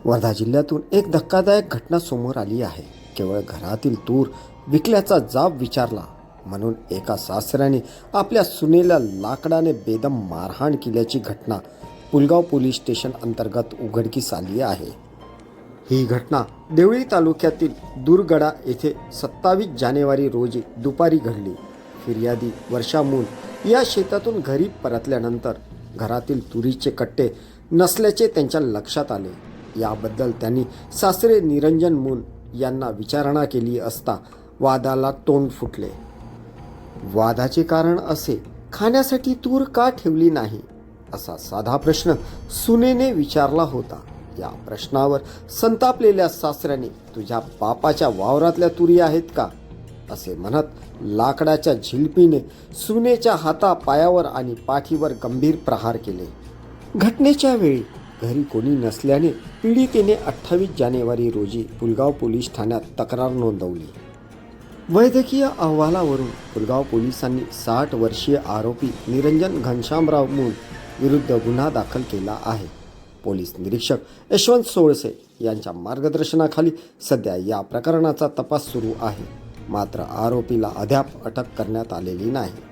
वर्धा जिल्ह्यातून एक धक्कादायक घटना समोर आली आहे. केवळ घरातील तूर विकल्याचा जाब विचारला म्हणून एका सासऱ्याने आपल्या सुनेला लाकडाने बेदम मारहाण केल्याची घटना पुलगाव पोलीस स्टेशन अंतर्गत उघडकीस आली आहे. ही घटना देवळी तालुक्यातील दुर्गडा येथे 27 जानेवारी रोजी दुपारी घडली. फिर्यादी वर्षा मूल या शेतातून घरी परतल्यानंतर घरातील तुरीचे कट्टे नसल्याचे त्यांच्या लक्षात आले. याबद्दल त्यांनी सासरे निरंजन मून यांना विचारणा केली असता वादाला तोंड फुटले. वादाचे कारण असे, खाण्यासाठी तूर का ठेवली नाही असा साधा प्रश्न सुनेने विचारला होता. या प्रश्नावर संतापलेल्या सासऱ्याने तुझ्या बापाच्या वावरातल्या तुरी आहेत का असे म्हणत लाकडाच्या झिलपीने सुनेच्या हाता पायावर आणि पाठीवर गंभीर प्रहार केले. घटनेच्या वेळी घरी कोणी नसल्याने पीडितेने 28 जानेवारी रोजी पुलगाव पोलीस ठाण्यात तक्रार नोंदवली. वैद्यकीय अहवालावरून पुलगाव पोलिसांनी 60 वर्षीय आरोपी निरंजन घनश्यामराव मूल विरुद्ध गुन्हा दाखल केला आहे. पोलीस निरीक्षक यशवंत सोळसे यांच्या मार्गदर्शनाखाली सध्या या प्रकरणाचा तपास सुरू आहे. मात्र आरोपीला अद्याप अटक करण्यात आलेली नाही.